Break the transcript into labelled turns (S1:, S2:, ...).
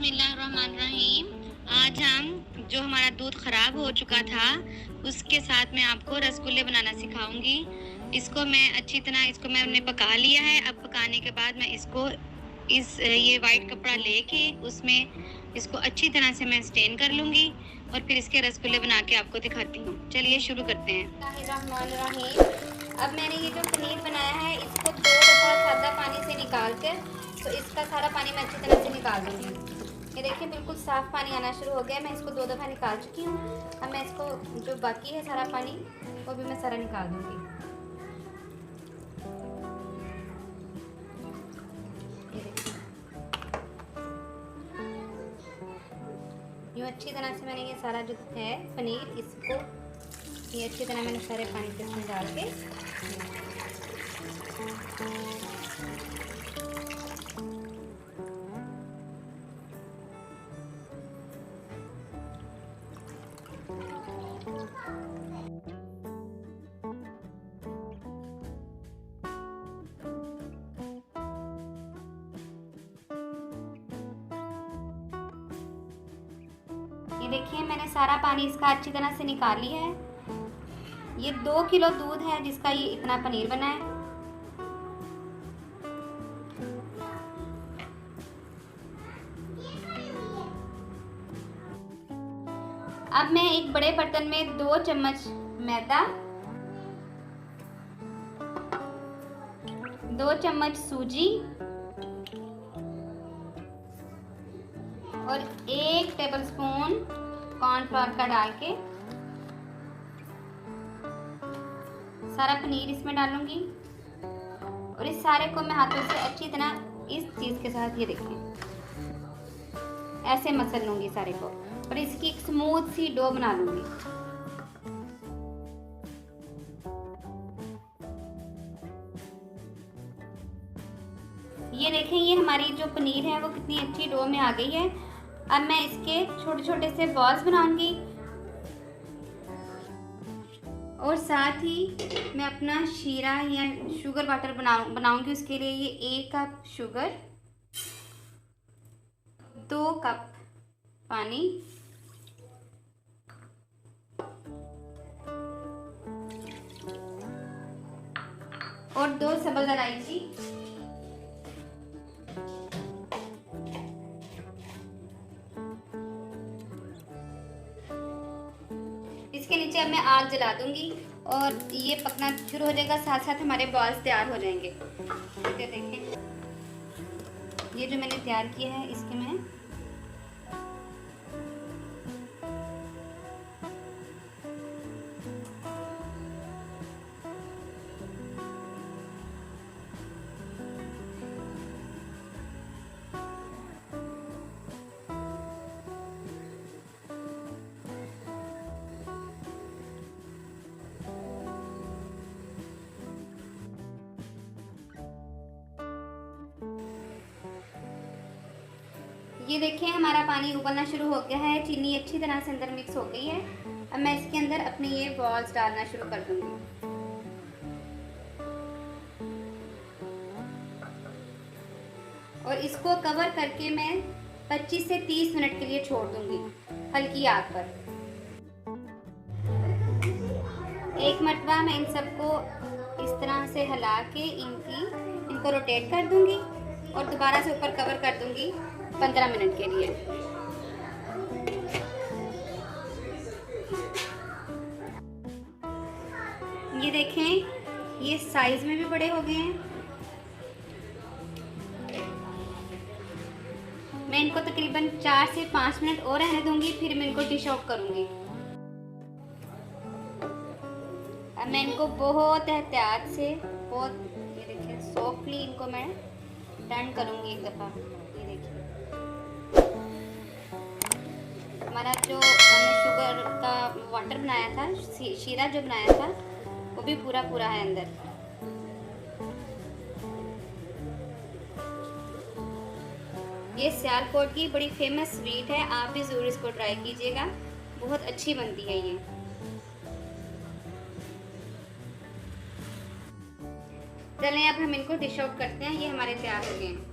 S1: बिस्मिल्लाहिर्रहमानिर्रहीम। आज हम जो हमारा दूध ख़राब हो चुका था उसके साथ मैं आपको रसगुल्ले बनाना सिखाऊंगी। इसको मैंने पका लिया है। अब पकाने के बाद मैं इसको ये वाइट कपड़ा लेके उसमें इसको अच्छी तरह से मैं स्टेन कर लूँगी और फिर इसके रसगुल्ले बना के आपको दिखाती हूँ। चलिए शुरू करते हैं। बिस्मिल्लाहिर्रहमानिर्रहीम। अब मैंने ये जो पनीर बनाया है इसको 2 दफ़ा सादा पानी से निकाल कर, तो इसका सारा पानी मैं अच्छी तरह से निकाल दूँगी। ये देखिए बिल्कुल साफ़ पानी आना शुरू हो गया। मैं इसको 2 दफ़ा निकाल चुकी हूँ। अब मैं इसको जो बाकी है सारा पानी वो भी मैं सारा निकाल दूँगी। ये देखिए यूँ अच्छी तरह से मैंने ये सारा जो है पनीर इसको ये अच्छी तरह मैंने सारे पानी से इसमें डाल के ये देखिए मैंने सारा पानी इसका अच्छी तरह से निकाल लिया है। ये 2 किलो दूध है जिसका ये इतना पनीर बना है। अब मैं एक बड़े बर्तन में 2 चम्मच मैदा, 2 चम्मच सूजी और 1 टेबलस्पून कॉर्नफ्लोर का डाल के सारा पनीर इसमें डालूंगी और इस सारे को मैं हाथों से अच्छी तरह इस चीज़ के साथ ये देखें ऐसे मसल लूंगी सारे को और इसकी एक स्मूथ सी डो बना लूंगी। ये देखें ये हमारी जो पनीर है वो कितनी अच्छी डो में आ गई है। अब मैं इसके छोटे छोटे से बॉल्स बनाऊंगी और साथ ही मैं अपना शीरा या शुगर वाटर बनाऊंगी। उसके लिए ये 1 कप शुगर, 2 कप पानी और 2 सब्ज़ इलायची, इसके नीचे अब मैं आग जला दूंगी और ये पकना शुरू हो जाएगा। साथ साथ हमारे बॉल्स तैयार हो जाएंगे। ये देखें ये जो मैंने तैयार किया है इसके मैं ये देखें हमारा पानी उबलना शुरू हो गया है। चीनी अच्छी तरह से अंदर मिक्स हो गई है। अब मैं इसके अंदर अपने ये बॉल्स डालना शुरू कर दूंगी। और इसको कवर करके मैं 25 से 30 मिनट के लिए छोड़ दूंगी हल्की आग पर। एक मरतबा मैं इन सबको इस तरह से हिला के इनको रोटेट कर दूंगी और दोबारा से ऊपर कवर कर दूंगी 15 मिनट के लिए। ये देखें ये साइज में भी बड़े हो गए हैं। मैं इनको तकरीबन 4 से 5 मिनट और रहने दूंगी, फिर मैं इनको डिश आउट करूंगी। अब मैं इनको बहुत एहतियात से ये देखिए सॉफ्टली इनको मैं टर्न करूंगी एक दफ़ा। ये देखिए हमारा जो हमने शुगर का वाटर बनाया था, शीरा जो बनाया था वो भी पूरा है अंदर। ये सियालकोट की बड़ी फेमस स्वीट है, आप भी ज़रूर इसको ट्राई कीजिएगा, बहुत अच्छी बनती है ये। चलें अब हम इनको डिश आउट करते हैं। ये हमारे तैयार हो गए हैं।